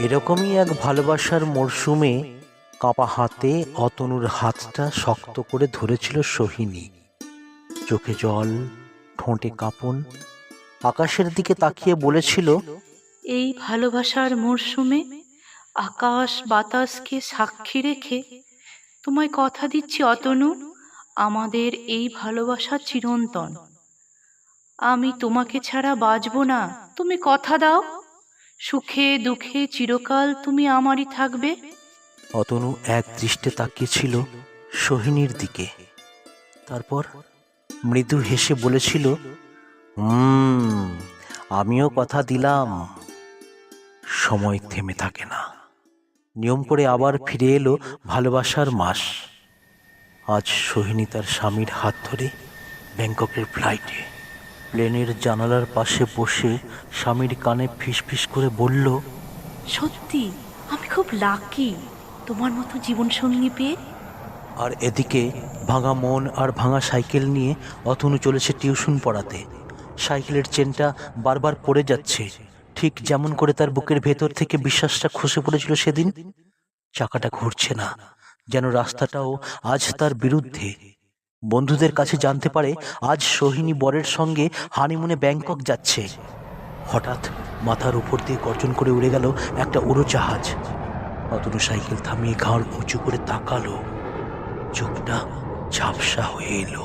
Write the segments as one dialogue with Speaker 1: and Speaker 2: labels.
Speaker 1: এরকমই এক ভালোবাসার মরশুমে কাঁপা হাতে অতনুর হাতটা শক্ত করে ধরেছিল সোহিনী। চোখে জল, ঠোঁটে কাঁপন, আকাশের দিকে তাকিয়ে বলেছিল,
Speaker 2: এই ভালোবাসার মরশুমে আকাশ বাতাসকে সাক্ষী রেখে তোমায় কথা দিচ্ছি অতনু, আমাদের এই ভালোবাসা চিরন্তন। আমি তোমাকে ছাড়া বাঁচব না, তুমি কথা দাও। সুখে দুঃখে চিরকাল তুমি আমারই থাকবে।
Speaker 1: অতনু এক দৃষ্টে তাকিয়েছিল সোহিনীর দিকে। তারপর মৃদু হেসে বলেছিল, আমিও কথা দিলাম। সময় থেমে থাকে না। নিয়ম করে আবার ফিরে এলো ভালোবাসার মাস। আজ সোহিনী তার স্বামীর হাত ধরে ব্যাংককের ফ্লাইটে প্লেনের জানালার পাশে বসে স্বামীর কানে ফিসফিস করে বলল,
Speaker 2: সত্যি আমি খুব লাকি তোমার মতো জীবনসঙ্গী পেয়ে।
Speaker 1: আর এদিকে ভাঙা মন আর ভাঙা সাইকেল নিয়ে অতনু চলেছে টিউশন পড়াতে। সাইকেলের চেনটা বারবার পড়ে যাচ্ছে, ঠিক যেমন করে তার বুকের ভেতর থেকে বিশ্বাসটা খসে পড়েছিল সেদিন। চাকাটা ঘুরছে না, যেন রাস্তাটাও আজ তার বিরুদ্ধে। বন্ধুদের কাছে জানতে পারে আজ সোহিনী বরের সঙ্গে হানিমুনে ব্যাংকক যাচ্ছে। হঠাৎ মাথার উপর দিয়ে গর্জন করে উড়ে গেল একটা উড়োজাহাজ। অতনু সাইকেল থামিয়ে ঘাড় উঁচু করে তাকালো। চোখটা ঝাপসা হয়ে এলো।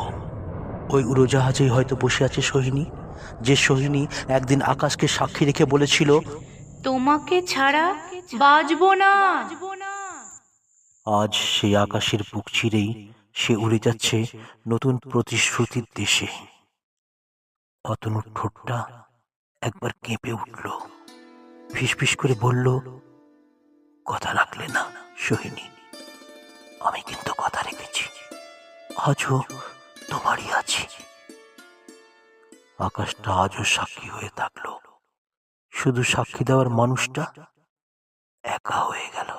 Speaker 1: ওই উড়োজাহাজেই হয়তো বসে আছে সোহিনী, যে সোহিনী একদিন আকাশকে সাক্ষী রেখে বলেছিল,
Speaker 2: তোমাকে ছাড়া বাঁচব না।
Speaker 1: আজ সেই আকাশের বুক চিরেই সে উড়ে যাচ্ছে নতুন প্রতিশ্রুতির দেশে। অতনুর ঠোঁটটা একবার কেঁপে উঠল, ফিসফিস করে বলল, কথা রাখলে না সোহিনী, আমি কিন্তু কথা রেখেছি, আজও তোমারই আছি। আকাশটা আজও সাক্ষী হয়ে থাকলো, শুধু সাক্ষী দেওয়ার মানুষটা একা হয়ে গেল।